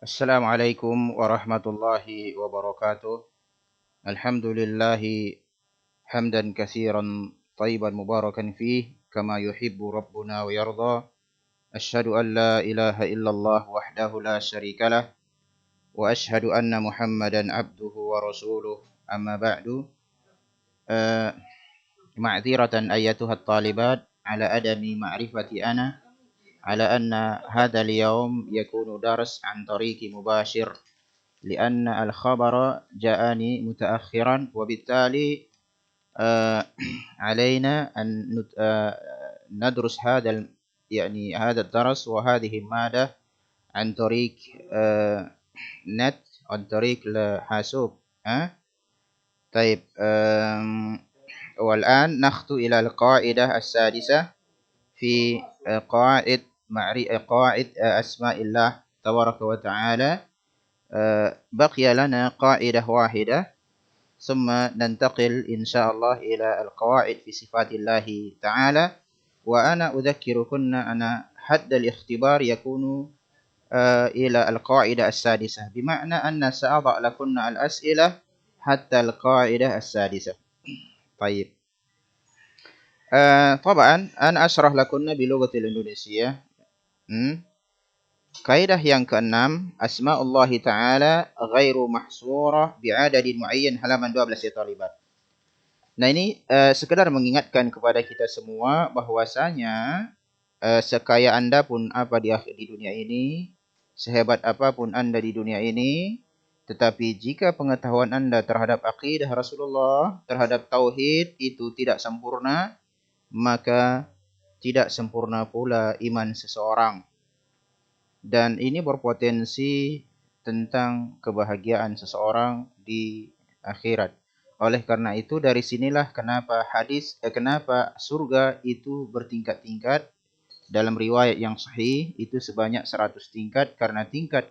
Assalamualaikum warahmatullahi wabarakatuh. Alhamdulillahi hamdan katsiran tayyiban mubarakan fih kama yuhibbu rabbuna wa yarda. Asyhadu an la ilaha illallah wahdahu la syarikalah wa asyhadu anna Muhammadan abduhu wa rasuluh. Amma ba'du. Ma'dziratan ayyatuhat talibat ala adami ma'rifati ana على أن هذا اليوم يكون درس عن طريق مباشر لأن الخبر جاءني متأخرا وبالتالي علينا أن ندرس يعني هذا الدرس وهذه المادة عن طريق نت عن طريق الحاسوب. طيب، والآن نخطو إلى القاعدة السادسة في قواعد أسماء الله تبارك وتعالى. بقي لنا قاعدة واحدة ثم ننتقل إن شاء الله إلى القواعد في صفات الله تعالى. وأنا أذكركن أن حد الاختبار يكون إلى القاعدة السادسة، بمعنى أن سأضع لكن الأسئلة حتى القاعدة السادسة. طيب، طبعا أنا أشرح لكن بلغة الإندونيسية. Kaidah yang keenam, asma'ullah ta'ala ghairu mahsurah bi'adadin muayyan, halaman 12 ya talibat. Nah ini sekedar mengingatkan kepada kita semua bahwasanya sekaya Anda pun apa di dunia ini, sehebat apapun Anda di dunia ini, tetapi jika pengetahuan Anda terhadap akidah Rasulullah, terhadap tauhid itu tidak sempurna, maka tidak sempurna pula iman seseorang. Dan ini berpotensi tentang kebahagiaan seseorang di akhirat. Oleh karena itu dari sinilah kenapa kenapa surga itu bertingkat-tingkat. Dalam riwayat yang sahih itu sebanyak 100 tingkat, karena tingkat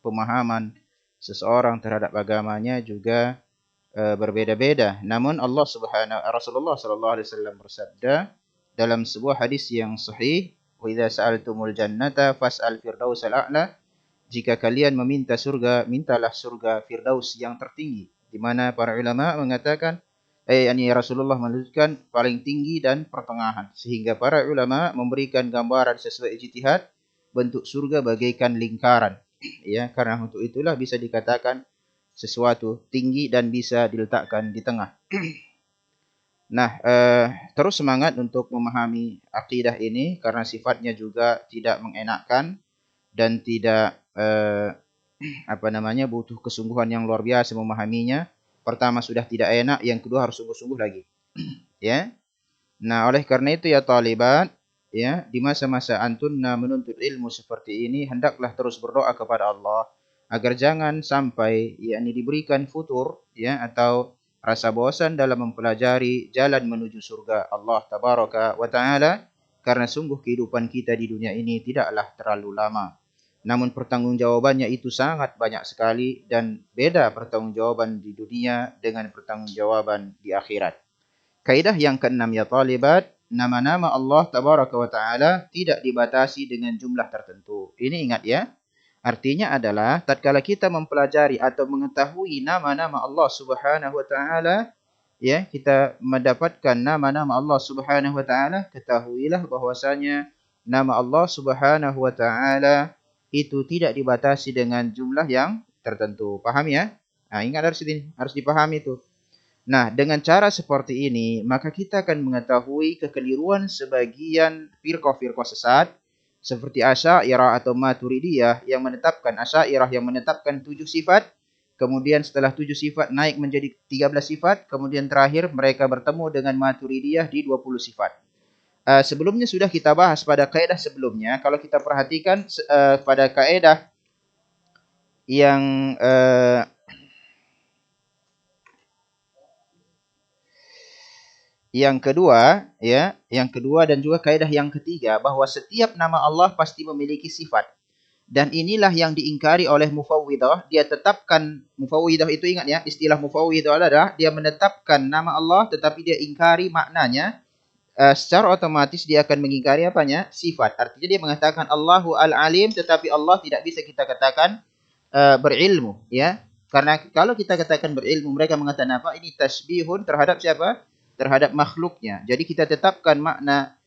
pemahaman seseorang terhadap agamanya juga berbeda-beda. Namun Rasulullah sallallahu alaihi wasallam bersabda dalam sebuah hadis yang sahih, "Wa idza sa'altumul jannata fas'al firdausal a'la." Jika kalian meminta surga, mintalah surga firdaus yang tertinggi. Di mana para ulama mengatakan Rasulullah menunjukkan paling tinggi dan pertengahan, sehingga para ulama memberikan gambaran sesuai ijtihad bentuk surga bagaikan lingkaran. Ya, karena untuk itulah bisa dikatakan sesuatu tinggi dan bisa diletakkan di tengah. Nah, terus semangat untuk memahami akidah ini karena sifatnya juga tidak mengenakkan dan tidak butuh kesungguhan yang luar biasa memahaminya. Pertama sudah tidak enak, yang kedua harus sungguh-sungguh lagi. Ya. Nah, oleh karena itu ya talibat, ya, di masa-masa antunna menuntut ilmu seperti ini hendaklah terus berdoa kepada Allah agar jangan sampai diberikan futur ya atau rasa bosan dalam mempelajari jalan menuju surga Allah tabaraka wa taala, karena sungguh kehidupan kita di dunia ini tidaklah terlalu lama. Namun pertanggungjawabannya itu sangat banyak sekali, dan beda pertanggungjawaban di dunia dengan pertanggungjawaban di akhirat. Kaidah yang keenam ya talibat, nama-nama Allah tabaraka wa taala tidak dibatasi dengan jumlah tertentu. Ini ingat ya. Artinya adalah tatkala kita mempelajari atau mengetahui nama-nama Allah Subhanahu wa taala, ya, kita mendapatkan nama-nama Allah Subhanahu wa taala, ketahuilah bahwasanya nama Allah Subhanahu wa taala itu tidak dibatasi dengan jumlah yang tertentu. Paham ya? Nah, ingat dari sini harus dipahami itu. Nah, dengan cara seperti ini, maka kita akan mengetahui kekeliruan sebagian firqah-firqah sesat seperti Asy'ariyah atau Maturidiyah yang menetapkan 7 sifat, kemudian setelah 7 sifat naik menjadi 13 sifat, kemudian terakhir mereka bertemu dengan Maturidiyah di 20 sifat. Sebelumnya sudah kita bahas pada kaidah sebelumnya. Kalau kita perhatikan pada kaidah yang yang kedua dan juga kaidah yang ketiga, bahwa setiap nama Allah pasti memiliki sifat. Dan inilah yang diingkari oleh Mufawwidah. Dia tetapkan, Mufawwidah itu ingat ya, istilah Mufawwidah adalah dia menetapkan nama Allah tetapi dia ingkari maknanya. Secara otomatis dia akan mengingkari apanya? Sifat. Artinya dia mengatakan Allahu Al-Alim, tetapi Allah tidak bisa kita katakan berilmu, ya. Karena kalau kita katakan berilmu, mereka mengatakan apa? Ini tasbihun terhadap siapa? Terhadap makhluknya. Jadi kita tetapkan makna,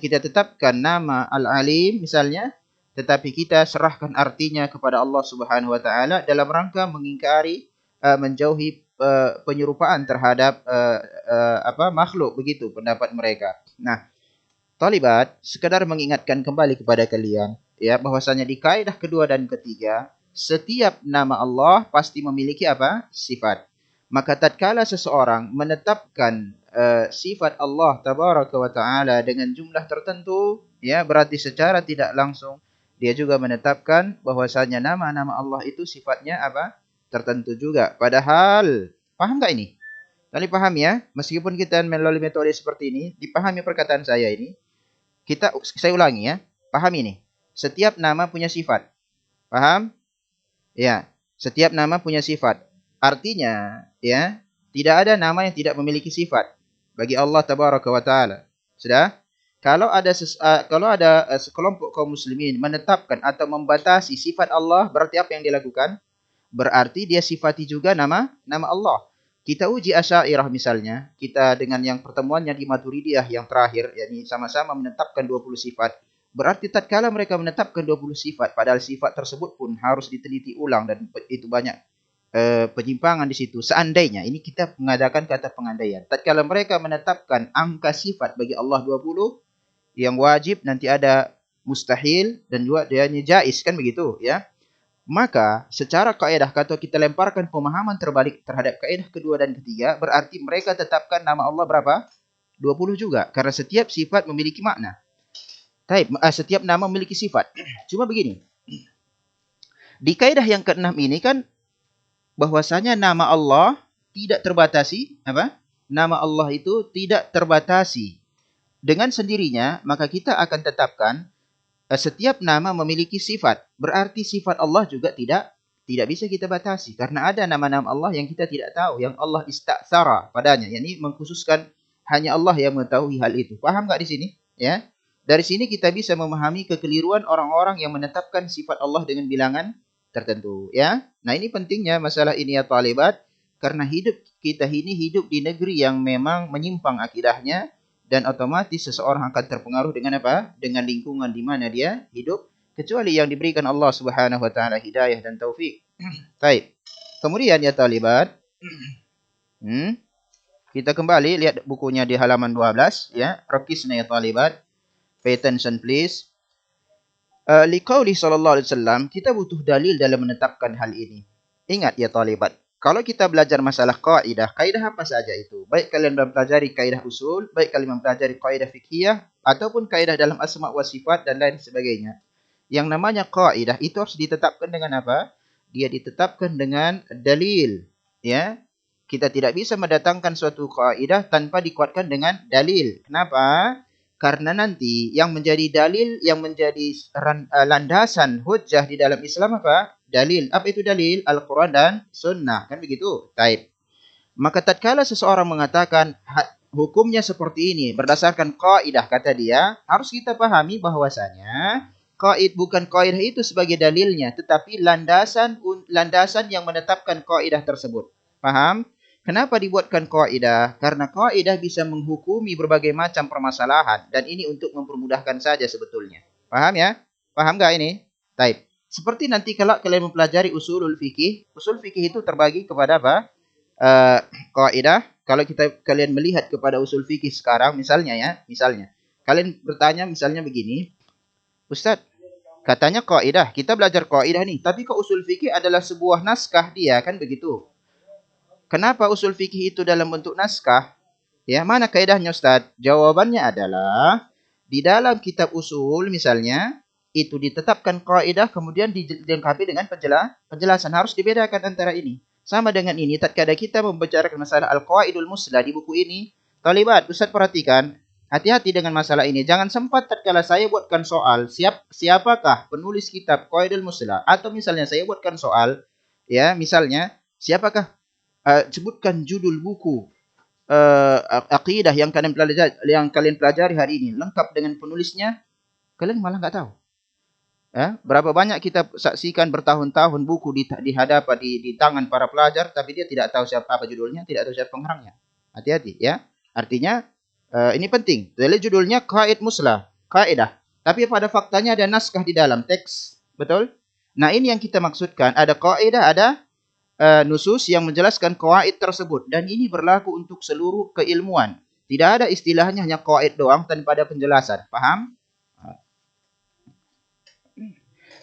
kita tetapkan nama Al-Alim misalnya, tetapi kita serahkan artinya kepada Allah Subhanahu wa taala dalam rangka mengingkari, menjauhi penyerupaan terhadap makhluk, begitu pendapat mereka. Nah, Talibat sekadar mengingatkan kembali kepada kalian, ya, bahwasanya di kaidah kedua dan ketiga setiap nama Allah pasti memiliki apa? Sifat. Maka tatkala seseorang menetapkan sifat Allah tabaraka wa taala dengan jumlah tertentu, ya, berarti secara tidak langsung dia juga menetapkan bahwasanya nama-nama Allah itu sifatnya apa? Tertentu juga. Padahal, paham enggak ini? Kali paham ya? Meskipun kita melalui metode seperti ini, dipahami perkataan saya ini. Saya ulangi ya. Paham ini? Setiap nama punya sifat. Paham? Ya, setiap nama punya sifat. Artinya, ya, tidak ada nama yang tidak memiliki sifat bagi Allah tabaraka wa taala. Sudah? Kalau ada sekelompok kaum muslimin menetapkan atau membatasi sifat Allah, berarti apa yang dilakukan? Berarti dia sifati juga nama Allah. Kita uji Asy'ariyah misalnya, kita dengan yang pertemuannya di Maturidiyah yang terakhir, yakni sama-sama menetapkan 20 sifat. Berarti tatkala mereka menetapkan 20 sifat, padahal sifat tersebut pun harus diteliti ulang dan itu banyak penyimpangan di situ. Seandainya, ini kita mengadakan kata pengandaian. Tatkala mereka menetapkan angka sifat bagi Allah 20, yang wajib nanti ada mustahil dan juga dia jaiz, kan begitu ya. Maka secara kaidah kalau kita lemparkan pemahaman terbalik terhadap kaidah kedua dan ketiga, berarti mereka tetapkan nama Allah berapa? 20 juga, karena setiap sifat memiliki makna. Setiap nama memiliki sifat. Cuma begini, di kaidah yang keenam ini kan bahwasanya nama Allah tidak terbatasi, apa? Nama Allah itu tidak terbatasi. Dengan sendirinya, maka kita akan tetapkan setiap nama memiliki sifat. Berarti sifat Allah juga tidak bisa kita batasi. Karena ada nama-nama Allah yang kita tidak tahu, yang Allah ista'tsara padanya. Yani mengkhususkan hanya Allah yang mengetahui hal itu. Paham nggak di sini? Ya. Dari sini kita bisa memahami kekeliruan orang-orang yang menetapkan sifat Allah dengan bilangan tertentu. Ya. Nah, ini pentingnya masalah ini ya talibat. Karena hidup kita ini hidup di negeri yang memang menyimpang akidahnya. Dan otomatis seseorang akan terpengaruh dengan apa? Dengan lingkungan di mana dia hidup. Kecuali yang diberikan Allah Subhanahu wa taala hidayah dan taufik. Baik. Kemudian ya talibat. Kita kembali lihat bukunya di halaman 12 ya. Rakisna ya talibat. Pay attention please. Liqauli sallallahu alaihi wasallam, kita butuh dalil dalam menetapkan hal ini. Ingat ya talibat. Kalau kita belajar masalah kaidah apa saja itu? Baik kalian mempelajari kaidah usul, baik kalian mempelajari kaidah fikih, ataupun kaidah dalam asma wa sifat dan lain sebagainya. Yang namanya kaidah itu harus ditetapkan dengan apa? Dia ditetapkan dengan dalil. Ya, kita tidak bisa mendatangkan suatu kaidah tanpa dikuatkan dengan dalil. Kenapa? Karena nanti yang menjadi dalil, yang menjadi landasan hujjah di dalam Islam apa? Dalil. Apa itu dalil? Al-Quran dan Sunnah. Kan begitu? Taib. Maka tatkala seseorang mengatakan hukumnya seperti ini berdasarkan kaidah, kata dia, harus kita pahami bahwasanya bukan kaidah itu sebagai dalilnya, tetapi landasan yang menetapkan kaidah tersebut. Paham? Kenapa dibuatkan kaidah? Karena kaidah bisa menghukumi berbagai macam permasalahan dan ini untuk mempermudahkan saja sebetulnya. Paham ya? Paham nggak ini? Taib. Seperti nanti kalau kalian mempelajari usul fikih itu terbagi kepada apa? Kaidah. Kalau kalian melihat kepada usul fikih sekarang, misalnya kalian bertanya misalnya begini, Ustadz, katanya kaidah, kita belajar kaidah nih, tapi kok usul fikih adalah sebuah naskah dia, kan begitu? Kenapa usul fikih itu dalam bentuk naskah? Ya, mana kaidahnya Ustadz? Jawabannya adalah di dalam kitab usul misalnya itu ditetapkan kaidah kemudian dilengkapi dengan penjelasan. Harus dibedakan antara ini. Sama dengan ini tatkala kita membicarakan masalah Al-Qawaidul Muslah di buku ini, talibat, Ustaz perhatikan, hati-hati dengan masalah ini. Jangan sempat tatkala saya buatkan soal, siapakah penulis kitab Qawaidul Muslah, atau misalnya saya buatkan soal, ya, misalnya siapakah sebutkan judul buku aqidah yang kalian pelajari hari ini lengkap dengan penulisnya, kalian malah nggak tahu. Berapa banyak kita saksikan bertahun-tahun buku di hadapan di tangan para pelajar, tapi dia tidak tahu siapa apa judulnya, tidak tahu siapa pengarangnya. Hati-hati ya. Artinya ini penting. Jadi judulnya Qaid Muslah, kaidah. Tapi pada faktanya ada naskah di dalam teks, betul? Nah ini yang kita maksudkan. Ada kaidah, ada nusus yang menjelaskan qaid tersebut, dan ini berlaku untuk seluruh keilmuan. Tidak ada istilahnya hanya qaid doang tanpa ada penjelasan. Paham?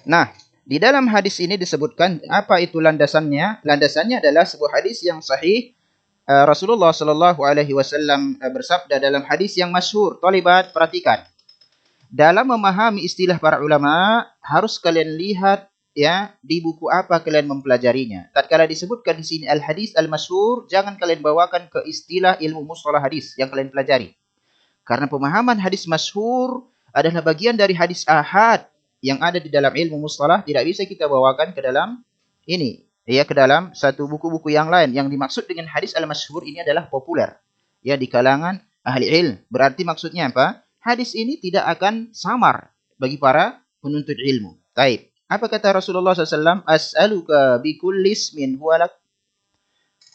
Nah, di dalam hadis ini disebutkan apa itu landasannya? Landasannya adalah sebuah hadis yang sahih. Rasulullah Shallallahu Alaihi Wasallam bersabda dalam hadis yang masyhur. Talibat, perhatikan. Dalam memahami istilah para ulama, harus kalian lihat ya di buku apa kalian mempelajarinya. Tatkala disebutkan di sini al-hadis al-masyhur, jangan kalian bawakan ke istilah ilmu mustalah hadis yang kalian pelajari. Karena pemahaman hadis masyhur adalah bagian dari hadis ahad yang ada di dalam ilmu mustalah, tidak bisa kita bawakan ke dalam ini, ya, ke dalam satu buku-buku yang lain. Yang dimaksud dengan hadis al-masyhur ini adalah populer, ya, di kalangan ahli ilmu. Berarti maksudnya apa? Hadis ini tidak akan samar bagi para penuntut ilmu. Baik. Apa kata Rasulullah SAW? As'aluka bikulli ismin huwalak.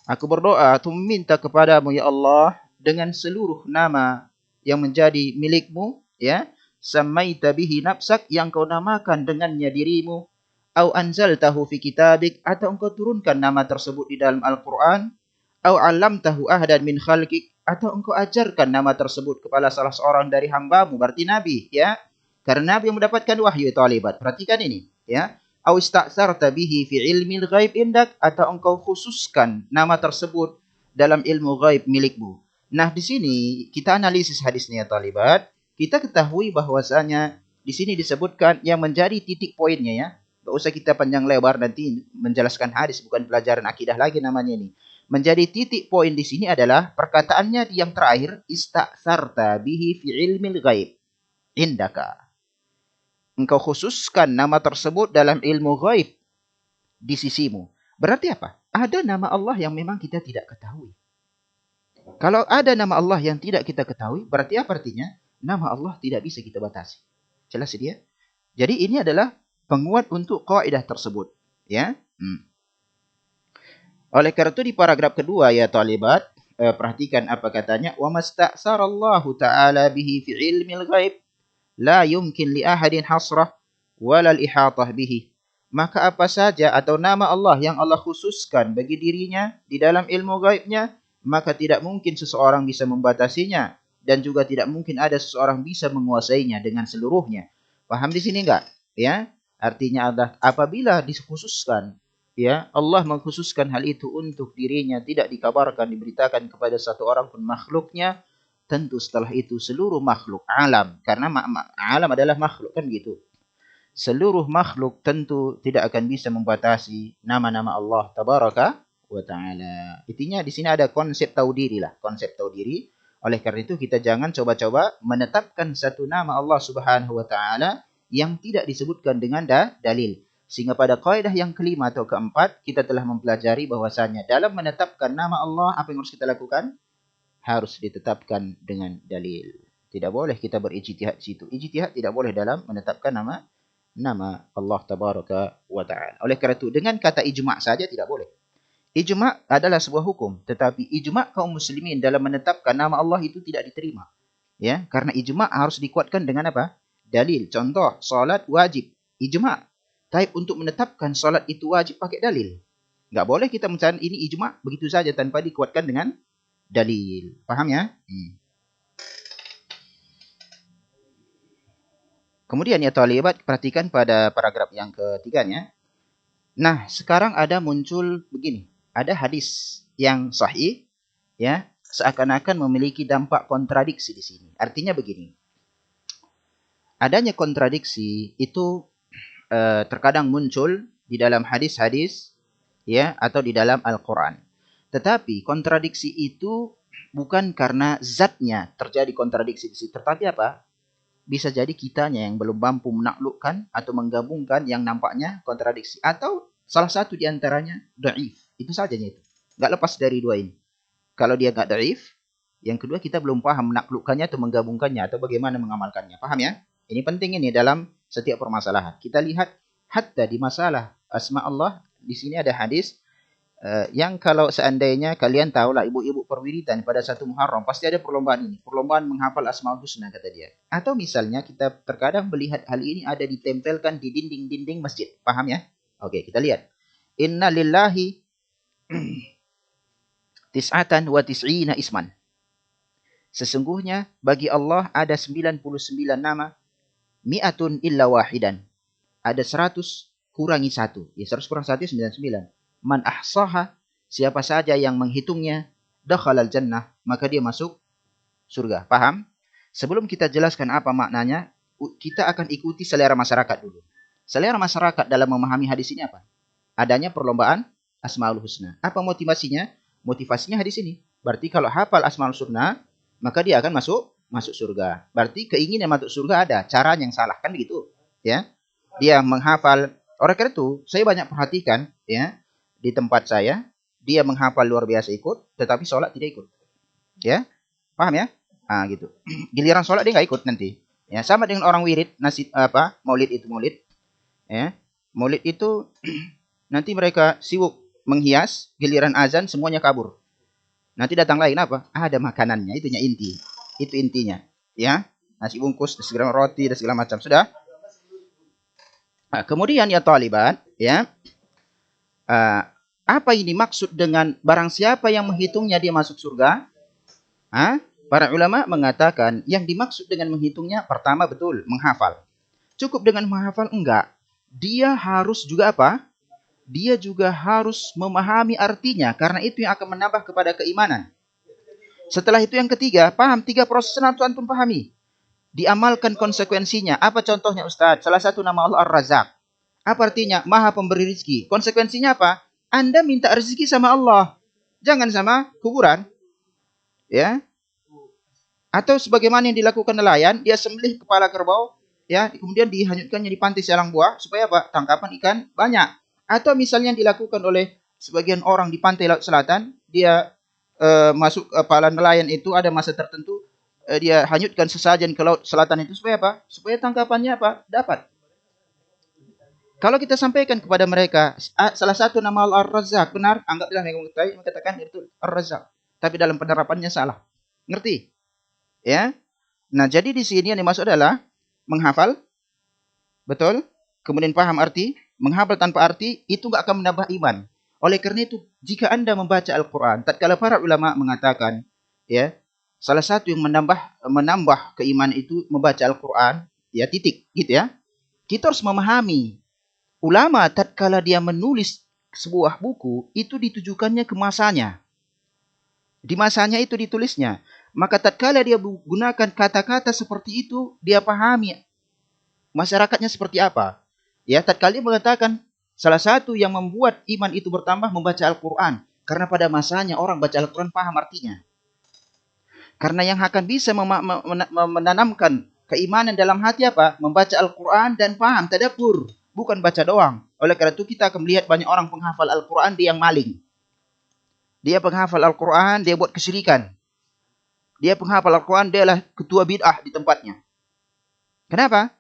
Aku berdoa atau meminta kepadamu ya Allah dengan seluruh nama yang menjadi milikmu, ya, samaita bihi nafsak, yang kau namakan dengannya dirimu, au anzaltahu fi kitabik, atau engkau turunkan nama tersebut di dalam Al-Qur'an, au 'allamtahu ahadan min khalqik, atau engkau ajarkan nama tersebut kepada salah seorang dari hambamu, berarti nabi, ya. Karena nabi yang mendapatkan wahyu itu alibat. Perhatikan ini, ya. Au ista'sarta bihi fi ilmil ghaib indak, atau engkau khususkan nama tersebut dalam ilmu ghaib milikmu. Nah, di sini kita analisis hadisnya talibat, kita ketahui bahwasanya di sini disebutkan yang menjadi titik poinnya, ya. Enggak usah kita panjang lebar nanti menjelaskan hadis, bukan pelajaran akidah lagi namanya ini. Menjadi titik poin di sini adalah perkataannya di yang terakhir, ista'sarta bihi fi ilmil ghaib indaka. Engkau khususkan nama tersebut dalam ilmu ghaib di sisimu. Berarti apa? Ada nama Allah yang memang kita tidak ketahui. Kalau ada nama Allah yang tidak kita ketahui, berarti apa artinya? Nama Allah tidak bisa kita batasi. Jelas dia? Jadi ini adalah penguat untuk kaidah tersebut, ya. Oleh karena itu di paragraf kedua ya talibat, perhatikan apa katanya, wa masta'sarallahu ta'ala bihi fi ilmil ghaib la yumkin li ahadin hasrah walal ihatah bihi. Maka apa saja atau nama Allah yang Allah khususkan bagi dirinya di dalam ilmu gaibnya, maka tidak mungkin seseorang bisa membatasinya, dan juga tidak mungkin ada seseorang bisa menguasainya dengan seluruhnya. Paham di sini enggak? Ya, artinya adalah apabila dikhususkan, ya, Allah mengkhususkan hal itu untuk dirinya, tidak dikabarkan, diberitakan kepada satu orang pun makhluknya, tentu setelah itu seluruh makhluk alam, karena alam adalah makhluk kan gitu. Seluruh makhluk tentu tidak akan bisa membatasi nama-nama Allah tabaraka wa taala. Intinya di sini ada konsep tahu diri lah, konsep tahu diri. Oleh karena itu kita jangan coba-coba menetapkan satu nama Allah Subhanahu wa taala yang tidak disebutkan dengan dalil. Sehingga pada kaidah yang kelima atau keempat kita telah mempelajari bahwasanya dalam menetapkan nama Allah apa yang harus kita lakukan? Harus ditetapkan dengan dalil. Tidak boleh kita berijtihad di situ. Ijtihad tidak boleh dalam menetapkan nama Allah tabaraka wa ta'ala. Oleh karena itu dengan kata ijma' saja tidak boleh. Ijma' adalah sebuah hukum, tetapi ijma' kaum muslimin dalam menetapkan nama Allah itu tidak diterima. Ya, karena ijma' harus dikuatkan dengan apa? Dalil. Contoh, salat wajib. Ijma'. Tapi untuk menetapkan salat itu wajib pakai dalil. Enggak boleh kita mencari ini ijma' begitu saja tanpa dikuatkan dengan dalil. Paham ya? Kemudian ya talibat, perhatikan pada paragraf yang ketiganya. Nah, sekarang ada muncul begini. Ada hadis yang sahih, ya, seakan-akan memiliki dampak kontradiksi di sini. Artinya begini. Adanya kontradiksi itu terkadang muncul di dalam hadis-hadis, ya, atau di dalam Al-Qur'an. Tetapi kontradiksi itu bukan karena zatnya terjadi kontradiksi di situ, tetapi apa? Bisa jadi kitanya yang belum mampu menaklukkan atau menggabungkan yang nampaknya kontradiksi. Atau salah satu di antaranya dhaif. Itu sajanya itu. Nggak lepas dari dua ini. Kalau dia nggak dhaif, yang kedua kita belum paham menaklukkannya atau menggabungkannya atau bagaimana mengamalkannya. Paham ya? Ini penting ini dalam setiap permasalahan. Kita lihat hatta di masalah asma Allah, di sini ada hadis yang kalau seandainya kalian tahulah ibu-ibu perwiritan pada satu Muharram pasti ada perlombaan ini, perlombaan menghafal Asmaul Husna kata dia. Atau misalnya kita terkadang melihat hal ini ada ditempelkan di dinding-dinding masjid. Paham ya? Oke, kita lihat. Inna lillahi tis'atan wa tis'ina isman. Sesungguhnya bagi Allah ada 99 nama, mi'atun illa wahidan. Ada 100 kurangi 1. Ya 100 kurang 1 99. Man ahsaha, siapa saja yang menghitungnya, dakhalal jannah, maka dia masuk surga. Paham? Sebelum kita jelaskan apa maknanya, kita akan ikuti selera masyarakat dulu. Selera masyarakat dalam memahami hadis ini apa? Adanya perlombaan Asmaul Husna. Apa motivasinya? Motivasinya hadis ini. Berarti kalau hafal Asmaul Husna, maka dia akan masuk surga. Berarti keinginan masuk surga ada, caranya yang salah, kan begitu? Ya. Dia menghafal. Oleh karena itu, saya banyak perhatikan, ya, di tempat saya, dia menghafal luar biasa ikut, tetapi sholat tidak ikut. Ya, paham ya? Ah, gitu. Giliran sholat dia nggak ikut nanti. Ya, sama dengan orang wirid, maulid itu maulid. Ya, maulid itu nanti mereka sibuk menghias, giliran azan semuanya kabur. Nanti datang lain apa? Ada makanannya, itunya inti. Itu intinya. Ya, nasi bungkus, segala roti, dan segala macam. Sudah? Nah, kemudian ya taliban, ya. Apa ini maksud dengan barang siapa yang menghitungnya dia masuk surga? Para ulama mengatakan yang dimaksud dengan menghitungnya pertama betul menghafal. Cukup dengan menghafal enggak. Dia harus juga apa? Dia juga harus memahami artinya karena itu yang akan menambah kepada keimanan. Setelah itu yang ketiga, paham 3 proses antum pahami. Diamalkan konsekuensinya. Apa contohnya Ustaz? Salah satu nama Allah Ar-Razzaq. Apa artinya? Maha pemberi rezeki. Konsekuensinya apa? Anda minta rezeki sama Allah. Jangan sama kuburan. Ya. Atau sebagaimana yang dilakukan nelayan, dia sembelih kepala kerbau, ya, kemudian dihanyutkannya di pantai sialang buah supaya apa? Tangkapan ikan banyak. Atau misalnya yang dilakukan oleh sebagian orang di pantai laut selatan, dia masuk kepala nelayan itu ada masa tertentu, dia hanyutkan sesajen ke laut selatan itu supaya apa? Supaya tangkapannya apa? Dapat. Kalau kita sampaikan kepada mereka, salah satu nama Allah Ar-Razzaq, benar, anggaplah mereka mengatakan itu Ar-Razzaq. Tapi dalam penerapannya salah. Ngerti? Ya. Nah, jadi di sini yang dimaksud adalah menghafal, betul? Kemudian paham arti, menghafal tanpa arti, itu enggak akan menambah iman. Oleh karena itu, jika Anda membaca Al-Quran, tatkala para ulama mengatakan, ya, salah satu yang menambah keimanan itu membaca Al-Quran, ya, titik, gitu ya. Kita harus memahami. Ulama tatkala dia menulis sebuah buku, itu ditujukannya ke masanya. Di masanya itu ditulisnya. Maka tatkala dia menggunakan kata-kata seperti itu, dia pahami masyarakatnya seperti apa. Ya, tatkala dia mengatakan salah satu yang membuat iman itu bertambah membaca Al-Quran. Karena pada masanya orang baca Al-Quran paham artinya. Karena yang akan bisa menanamkan keimanan dalam hati apa? Membaca Al-Quran dan paham, tadabbur. Bukan baca doang. Oleh karena itu kita akan melihat banyak orang penghafal Al-Quran, dia yang maling. Dia penghafal Al-Quran, dia buat kesyirikan. Dia penghafal Al-Quran, dia adalah ketua bid'ah di tempatnya. Kenapa?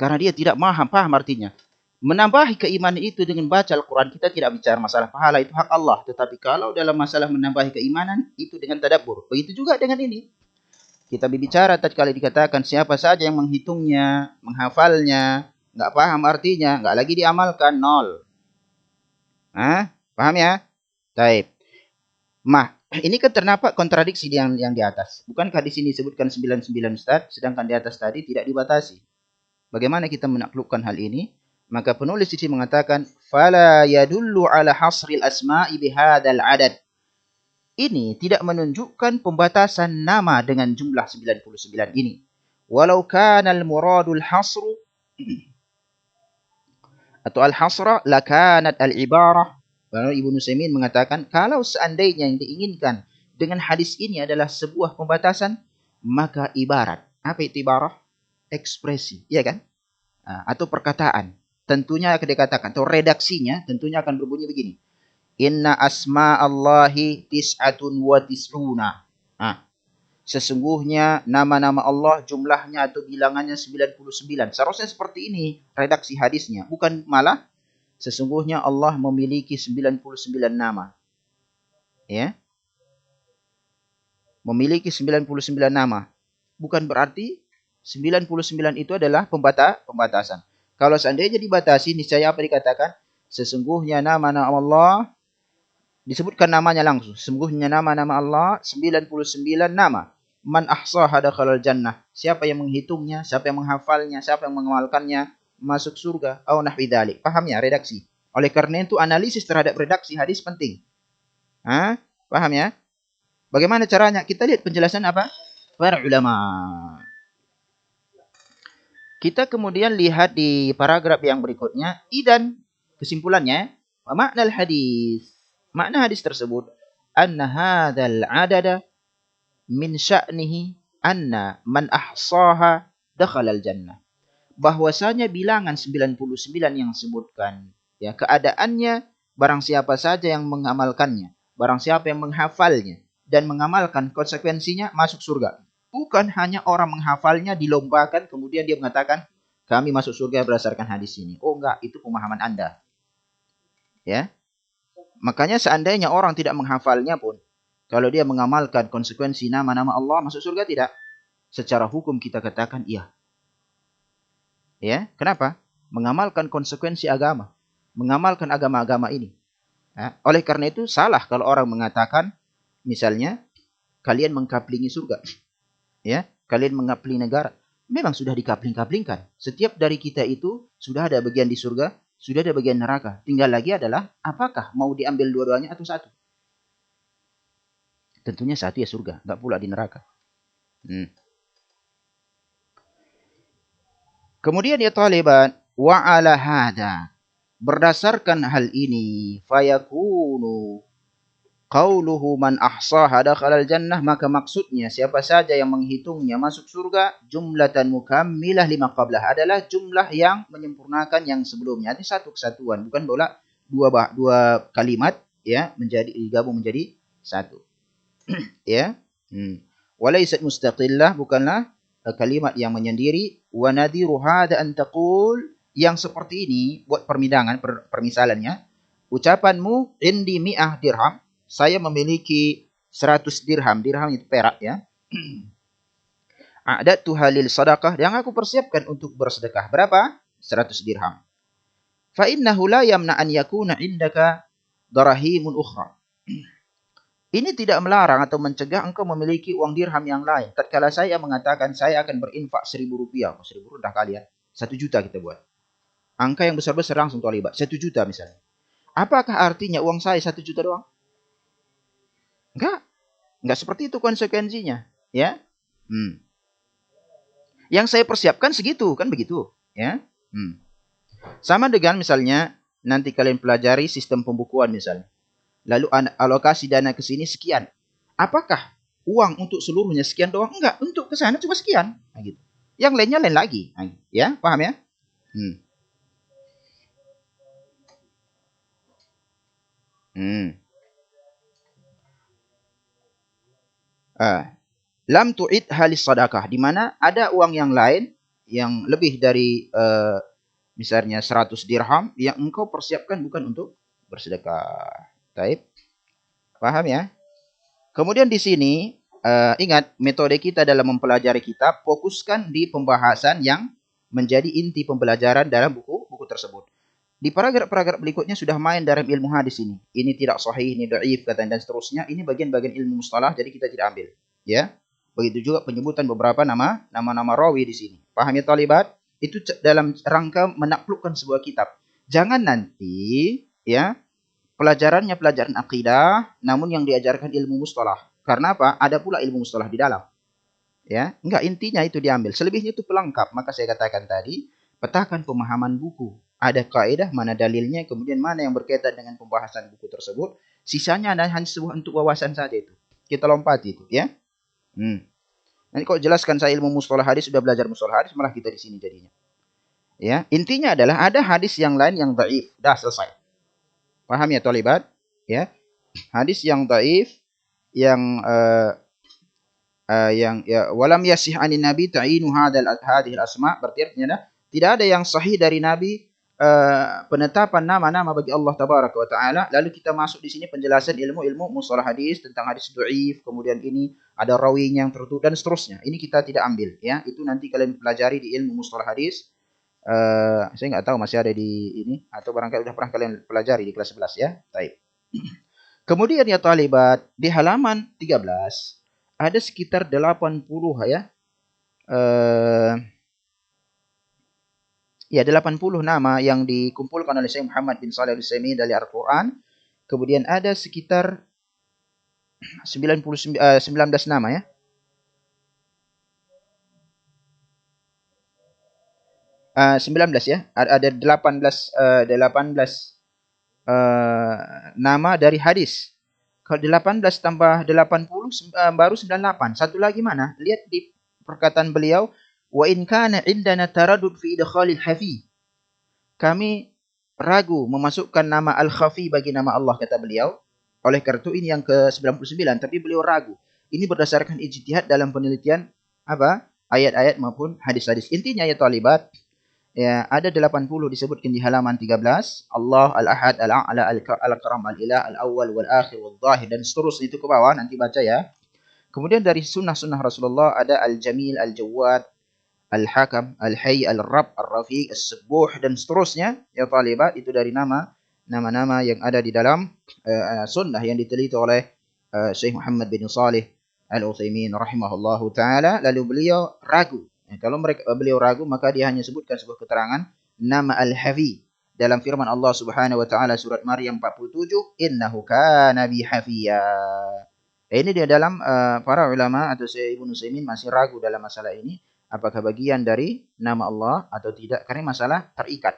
Karena dia tidak paham artinya. Menambahi keimanan itu dengan baca Al-Quran, kita tidak bicara masalah pahala, itu hak Allah. Tetapi kalau dalam masalah menambahi keimanan, itu dengan tadabbur. Begitu juga dengan ini. Kita berbicara tatkala dikatakan siapa saja yang menghitungnya, menghafalnya, nggak paham artinya, nggak lagi diamalkan, 0. Paham ya? Baik. Ini kan terdapat kontradiksi yang di atas. Bukankah di sini disebutkan 99 Ustaz, sedangkan di atas tadi tidak dibatasi. Bagaimana kita menaklukkan hal ini? Maka penulis di sini mengatakan, "Fala yadullu ala hasril asma'i bihadzal adad." Ini tidak menunjukkan pembatasan nama dengan jumlah 99 ini. Walau kana al-muradul hasru atau al-hasra lakanat al-ibarah. Ibnu Utsaimin mengatakan kalau seandainya yang diinginkan dengan hadis ini adalah sebuah pembatasan, maka ibarat. Apa itu ibarah? Ekspresi, iya kan? Atau perkataan. Tentunya akan dikatakan atau redaksinya tentunya akan berbunyi begini. Inna asma Allahi tis'atun wa tis'una. sesungguhnya nama-nama Allah jumlahnya atau bilangannya 99. Seharusnya seperti ini redaksi hadisnya, bukan malah sesungguhnya Allah memiliki 99 nama. Ya. Memiliki 99 nama. Bukan berarti 99 itu adalah pembatasan. Kalau seandainya dibatasi, niscaya apa dikatakan? Sesungguhnya nama-nama Allah, disebutkan namanya langsung. Sesungguhnya nama-nama Allah 99 nama. Man ahsaha dakhalal jannah. Siapa yang menghitungnya, siapa yang menghafalnya, siapa yang mengamalkannya, masuk surga. Au nahwi dzalik. Paham ya redaksi? Oleh karena itu analisis terhadap redaksi hadis penting. Paham ya? Bagaimana caranya? Kita lihat penjelasan apa? Para ulama. Kita kemudian lihat di paragraf yang berikutnya. Idan, kesimpulannya, makna hadis. Makna hadis tersebut, anna hadzal adada min sya'nihi anna man ahsaha dakhalal jannah. Bahwasanya bilangan 99 yang disebutkan, ya, keadaannya barang siapa saja yang mengamalkannya, barang siapa yang menghafalnya dan mengamalkan konsekuensinya masuk surga. Bukan hanya orang menghafalnya dilombakan kemudian dia mengatakan kami masuk surga berdasarkan hadis ini. Oh enggak, itu pemahaman Anda. Ya. Makanya seandainya orang tidak menghafalnya pun, kalau dia mengamalkan konsekuensi nama-nama Allah masuk surga tidak? Secara hukum kita katakan iya. Ya, kenapa? Mengamalkan konsekuensi agama, mengamalkan agama-agama ini. Ya. Oleh karena itu salah kalau orang mengatakan, misalnya kalian mengkaplingi surga, ya, kalian mengapling negara. Memang sudah dikapling-kaplingkan. Setiap dari kita itu sudah ada bagian di surga, sudah ada bagian neraka. Tinggal lagi adalah apakah mau diambil dua-duanya atau satu. Tentunya satu ya surga, enggak pula di neraka. Kemudian ya taliban, wa ala hada. Berdasarkan hal ini, fayakunu qauluhu man ahsaha dakhalal jannah, maka maksudnya siapa saja yang menghitungnya masuk surga, jumlatan mukammilah lima qablah, adalah jumlah yang menyempurnakan yang sebelumnya. Ini satu kesatuan, bukan bola dua kalimat ya menjadi digabung menjadi satu. Ya. Walaysat mustaqillah, bukanlah kalimat yang menyendiri. Wa nadhiru hadza an taqul, yang seperti ini buat permisalannya, ucapanmu indi mi'ah dirham, saya memiliki 100 dirham. Dirham itu perak ya. A'dadtu halil sadaqah, yang aku persiapkan untuk bersedekah. Berapa? 100 dirham. Fa innahu la yamna an yakuna indaka darahimun ukhra. Ini tidak melarang atau mencegah engkau memiliki uang dirham yang lain. Tatkala saya mengatakan saya akan berinfak 1.000 rupiah. 1.000 udah kalian. 1 juta kita buat. Angka yang besar-besar langsung terlibat. 1 juta misalnya. Apakah artinya uang saya 1 juta doang? Enggak seperti itu konsekuensinya, ya. Yang saya persiapkan segitu, kan begitu, ya. Sama dengan misalnya nanti kalian pelajari sistem pembukuan misalnya. Lalu alokasi dana ke sini sekian. Apakah uang untuk seluruhnya sekian doang? Enggak, untuk ke sana cuma sekian, nah, gitu. Yang lainnya lain lagi, ya, paham ya? Lam tu'id halis sadaqah, di mana ada uang yang lain yang lebih dari misalnya 100 dirham yang engkau persiapkan bukan untuk bersedekah. Taib. Paham ya? Kemudian di sini ingat metode kita dalam mempelajari kitab, fokuskan di pembahasan yang menjadi inti pembelajaran dalam buku tersebut. Di paragraf-paragraf berikutnya sudah main dalam ilmu hadis ini. Ini tidak sahih, ini dhaif, dan seterusnya. Ini bagian-bagian ilmu mustalah, jadi kita tidak ambil. Ya. Begitu juga penyebutan beberapa nama-nama rawi di sini. Paham ya talibat? Itu dalam rangka menaklukkan sebuah kitab. Jangan nanti ya pelajarannya pelajaran akidah, namun yang diajarkan ilmu mustalah. Karena apa? Ada pula ilmu mustalah di dalam. Ya, enggak, intinya itu diambil. Selebihnya itu pelengkap. Maka saya katakan tadi, petakan pemahaman buku. Ada kaidah, mana dalilnya, kemudian mana yang berkaitan dengan pembahasan buku tersebut. Sisanya hanya sebuah untuk wawasan saja itu. Kita lompati itu, ya. Nanti kalau jelaskan saya ilmu mustalah hadis, sudah belajar mustalah hadis, malah kita di sini jadinya. Ya, intinya adalah ada hadis yang lain yang dhaif, dah selesai. Paham ya talibat? Ya. Hadis yang dhaif yang yang ya walam yasih anin nabi ta'inu hadhihi al-asma, berarti artinya tidak ada yang sahih dari nabi penetapan nama-nama bagi Allah tabaraka wa taala. Lalu kita masuk di sini penjelasan ilmu-ilmu mustalah hadis tentang hadis dhaif, kemudian ini ada rawinya yang tertutup dan seterusnya. Ini kita tidak ambil ya. Itu nanti kalian pelajari di ilmu mustalah hadis. Saya nggak tahu masih ada di ini atau barangkali sudah pernah kalian pelajari di kelas 11 ya. Baik. Kemudian ya talibat, di halaman 13 ada sekitar 80 ya. Ya 80 nama yang dikumpulkan oleh Syekh Muhammad bin Shalih Al-Utsaimin dari Al-Qur'an. Kemudian ada sekitar 19 nama ya. Uh, 19 ya. Ada 18 nama dari hadis. Kalau 18 tambah 80 baru 98. Satu lagi mana? Lihat di perkataan beliau, wa in kana indana taraddud fi idkhalil hafi. Kami ragu memasukkan nama al-khafi bagi nama Allah, kata beliau. Oleh karena itu ini yang ke-99, tapi beliau ragu. Ini berdasarkan ijtihad dalam penelitian apa? Ayat-ayat maupun hadis-hadis. Intinya ya talibat, ya, ada 80 disebutkan di halaman 13. Allah, Al-Ahad, Al-A'la, Al-Karam, Al-Ilah, Al-Awwal, Wal-Akhir, Wal-Zahir, dan seterusnya itu ke bawah. Nanti baca ya. Kemudian dari sunnah-sunnah Rasulullah ada Al-Jamil, Al-Jawad, Al-Hakam, Al-Hayy, Al-Rabb, Al-Rafiq, As-Subuh, dan seterusnya. Ya talibat, itu dari nama-nama yang ada di dalam sunnah yang diteliti oleh Syekh Muhammad bin Shalih Al-Utsaimin rahimahullahu ta'ala. Lalu beliau ragu. Kalau beliau ragu, maka dia hanya sebutkan sebuah keterangan nama Al-Hafi dalam firman Allah Subhanahu wa taala surat Maryam 47, innahu kana bi hafiya. Ini dia dalam para ulama atau Syekh Ibnu Utsaimin masih ragu dalam masalah ini, apakah bagian dari nama Allah atau tidak, karena masalah terikat.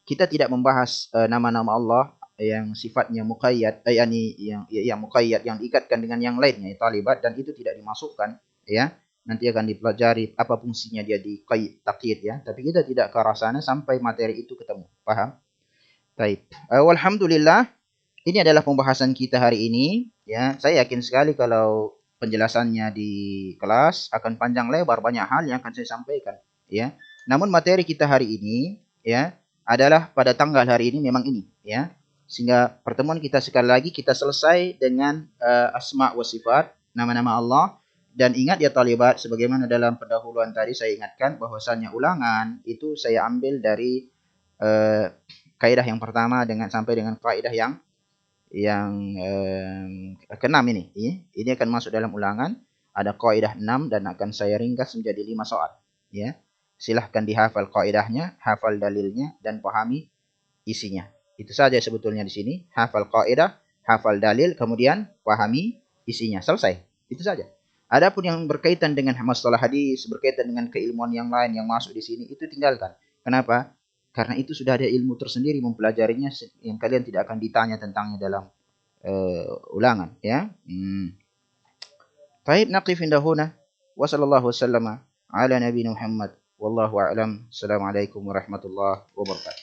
Kita tidak membahas nama-nama Allah yang sifatnya muqayyad, yang muqayyad, yang diikatkan dengan yang lainnya, talibat, dan itu tidak dimasukkan ya. Nanti akan dipelajari apa fungsinya dia di taqyid ya. Tapi kita tidak ke arah sana sampai materi itu ketemu. Paham? Baik. Alhamdulillah, ini adalah pembahasan kita hari ini ya. Saya yakin sekali kalau penjelasannya di kelas akan panjang lebar, banyak hal yang akan saya sampaikan ya. Namun materi kita hari ini ya adalah pada tanggal hari ini memang ini ya. Sehingga pertemuan kita sekali lagi kita selesai dengan asma wa sifat, nama-nama Allah. Dan ingat ya talibat, sebagaimana dalam pendahuluan tadi saya ingatkan bahwasannya ulangan itu saya ambil dari kaidah yang pertama sampai dengan kaidah yang keenam ini. Ini akan masuk dalam ulangan. Ada kaidah 6 dan akan saya ringkas menjadi 5 soal. Ya, silahkan dihafal kaidahnya, hafal dalilnya, dan pahami isinya. Itu saja sebetulnya di sini. Hafal kaidah, hafal dalil, kemudian pahami isinya. Selesai. Itu saja. Adapun yang berkaitan dengan masalah hadis, berkaitan dengan keilmuan yang lain yang masuk di sini, itu tinggalkan. Kenapa? Karena itu sudah ada ilmu tersendiri mempelajarinya yang kalian tidak akan ditanya tentangnya dalam ulangan. Ya. Baik, naqif indahuna. Wa sallallahu wasallama ala nabiyina Muhammad. Wallahu a'lam. Assalamualaikum warahmatullahi wabarakatuh.